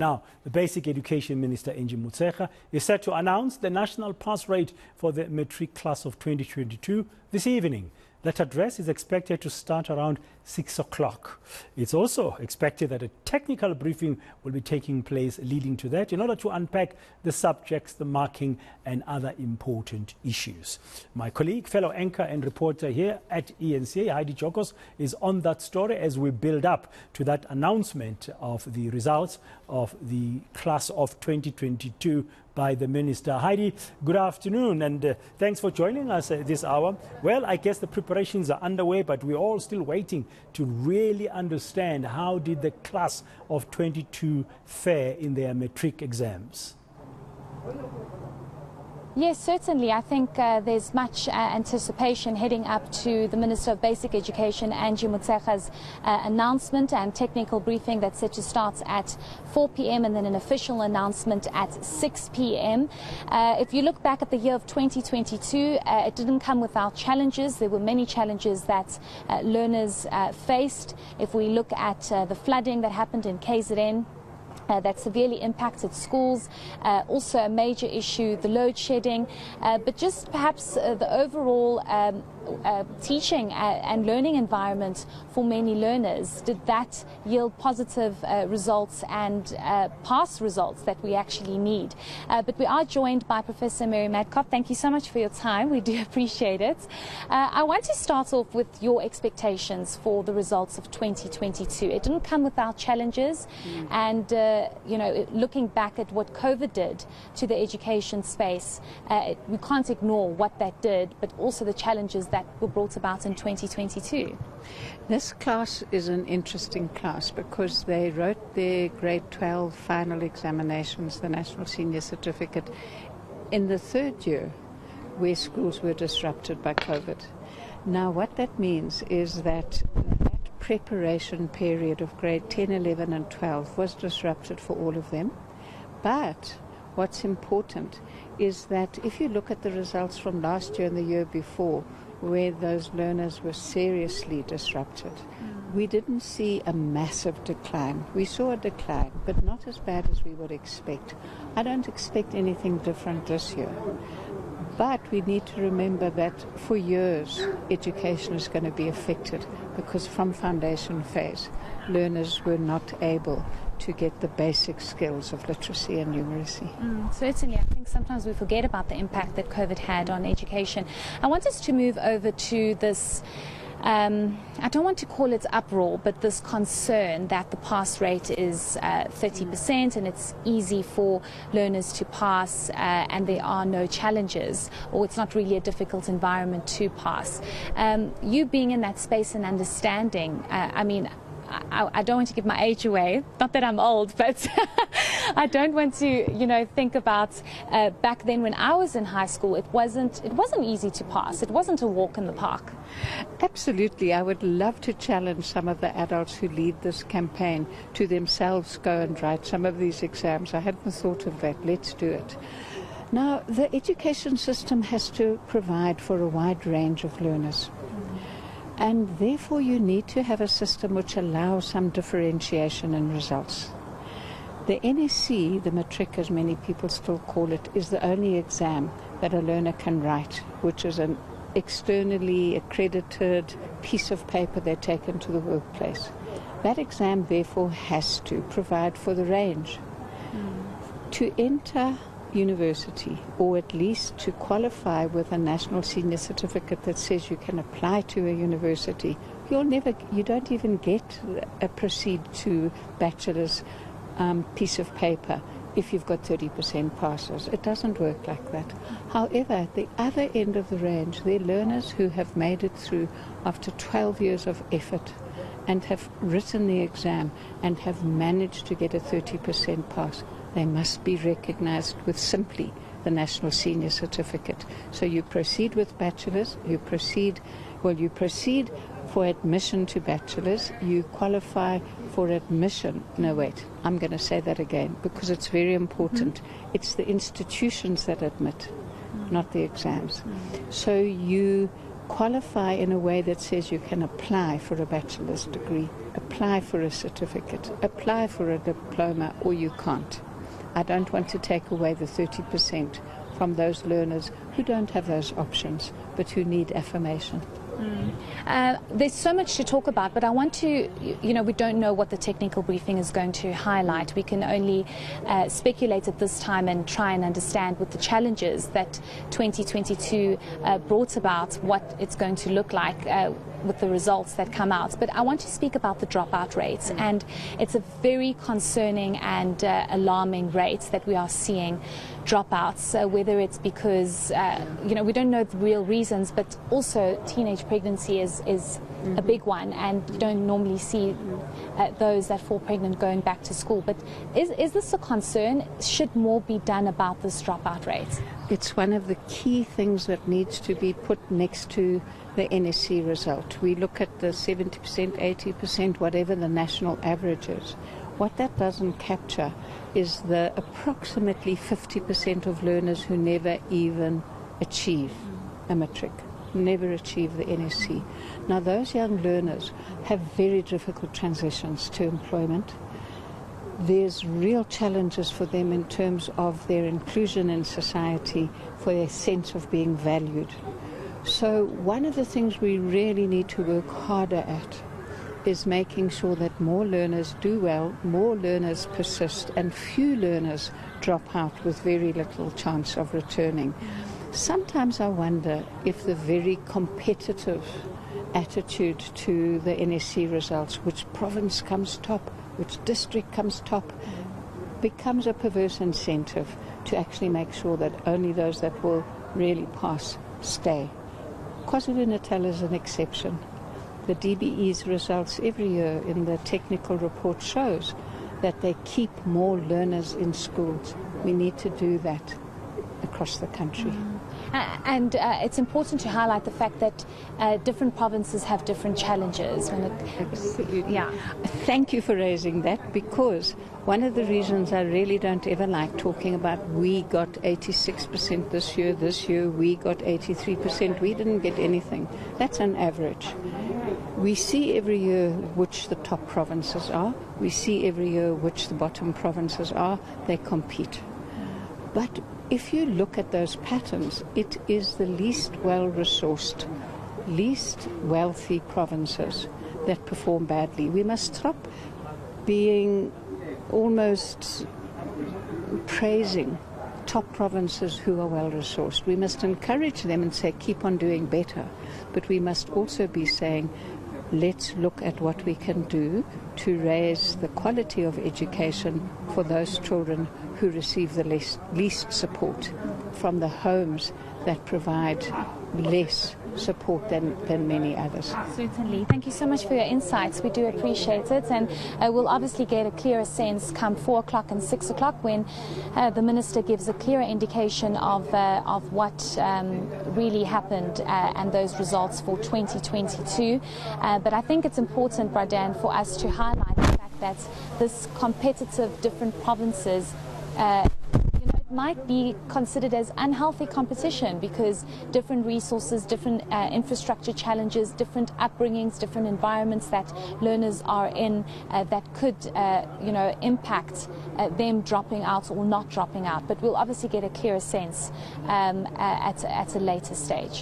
Now, the Basic Education Minister, eNCA, is set to announce the national pass rate for the Matric class of 2022 this evening. That address is expected to start around 6 o'clock. It's also expected that a technical briefing will be taking place leading to that in order to unpack the subjects, the marking and other important issues. My colleague, fellow anchor and reporter here at eNCA, Heidi Giokos, is on that story as we build up to that announcement of the results of the class of 2022 by the Minister. Heidi, good afternoon and thanks for joining us at this hour. Well, I guess the preparations are underway, but we're all still waiting to really understand how did the class of 22 fare in their matric exams. Yes, certainly. I think there's much anticipation heading up to the Minister of Basic Education, Heidi Giokos' announcement and technical briefing that's set to start at 4 p.m. and then an official announcement at 6 p.m. If you look back at the year of 2022, it didn't come without challenges. There were many challenges that learners faced. If we look at the flooding that happened in KZN, that severely impacted schools, also a major issue, the load shedding, but just perhaps the overall teaching and learning environment for many learners. Did that yield positive results and pass results that we actually need? But we are joined by Professor Mary Madcock. Thank you so much for your time. We do appreciate it. I want to start off with your expectations for the results of 2022. It didn't come without challenges, and you know, looking back at what COVID did to the education space, we can't ignore what that did, but also the challenges that were brought about in 2022. This class is an interesting class because they wrote their grade 12 final examinations, the National Senior Certificate, in the third year where schools were disrupted by COVID. Now what that means is that preparation period of grade 10, 11 and 12 was disrupted for all of them. But what's important is that if you look at the results from last year and the year before, where those learners were seriously disrupted, we didn't see a massive decline. We saw a decline, but not as bad as we would expect. I don't expect anything different this year. But we need to remember that for years, education is going to be affected because from foundation phase, learners were not able to get the basic skills of literacy and numeracy. Certainly, I think sometimes we forget about the impact that COVID had on education. I want us to move over to this, I don't want to call it uproar, but this concern that the pass rate is 30% and it's easy for learners to pass and there are no challenges, or it's not really a difficult environment to pass. You being in that space and understanding, I mean, I don't want to give my age away, not that I'm old, but I don't want to, you know, think about back then when I was in high school, it wasn't easy to pass. It wasn't a walk in the park. Absolutely. I would love to challenge some of the adults who lead this campaign to themselves go and write some of these exams. I hadn't thought of that. Let's do it. Now, the education system has to provide for a wide range of learners. And therefore you need to have a system which allows some differentiation in results. The NSC, the Matric as many people still call it, is the only exam that a learner can write, which is an externally accredited piece of paper they take into the workplace. That exam therefore has to provide for the range. To enter university, or at least to qualify with a national senior certificate that says you can apply to a university, you don't even get a proceed to bachelor's piece of paper if you've got 30% passes. It doesn't work like that. However, at the other end of the range, there are learners who have made it through after 12 years of effort and have written the exam and have managed to get a 30% pass. They must be recognized with simply the National Senior Certificate. So you proceed with bachelor's, you proceed for admission to bachelor's, you qualify for admission. No, wait, I'm going to say that again because it's very important. It's the institutions that admit, not the exams. So you qualify in a way that says you can apply for a bachelor's degree, apply for a certificate, apply for a diploma, or you can't. I don't want to take away the 30% from those learners who don't have those options, but who need affirmation. There's so much to talk about, but I want to, we don't know what the technical briefing is going to highlight. We can only speculate at this time and try and understand with the challenges that 2022 brought about, what it's going to look like with the results that come out. But I want to speak about the dropout rates, and it's a very concerning and alarming rate that we are seeing dropouts, whether it's because, we don't know the real reasons, but also teenage pregnancy is a big one, and you don't normally see those that fall pregnant going back to school. But is this a concern? Should more be done about this dropout rate? It's one of the key things that needs to be put next to the NSC result. We look at the 70%, 80%, whatever the national average is. What that doesn't capture is the approximately 50% of learners who never even achieve a matric, never achieve the NSC. Now, those young learners have very difficult transitions to employment. There's real challenges for them in terms of their inclusion in society, for their sense of being valued. So one of the things we really need to work harder at is making sure that more learners do well, more learners persist, and few learners drop out with very little chance of returning. Sometimes I wonder if the very competitive attitude to the NSC results, which province comes top, which district comes top, becomes a perverse incentive to actually make sure that only those that will really pass stay. KwaZulu-Natal is an exception. The DBE's results every year in the technical report shows that they keep more learners in schools. We need to do that across the country. And it's important to highlight the fact that different provinces have different challenges. Absolutely. Yeah. Thank you for raising that, because one of the reasons I really don't ever like talking about we got 86% this year we got 83%, we didn't get anything. That's an average. We see every year which the top provinces are. We see every year which the bottom provinces are. They compete. But if you look at those patterns, it is the least well-resourced, least wealthy provinces that perform badly. We must stop being almost praising top provinces who are well-resourced. We must encourage them and say, keep on doing better. But we must also be saying, let's look at what we can do to raise the quality of education for those children who receive the least support from the homes that provide less support than many others. Certainly. Thank you so much for your insights. We do appreciate it, and we'll obviously get a clearer sense come 4 o'clock and 6 o'clock when the Minister gives a clearer indication of what really happened and those results for 2022. But I think it's important, Bradan, for us to highlight the fact that this competitive different provinces might be considered as unhealthy competition, because different resources, different infrastructure challenges, different upbringings, different environments that learners are in that could impact them dropping out or not dropping out. But we'll obviously get a clearer sense at a later stage.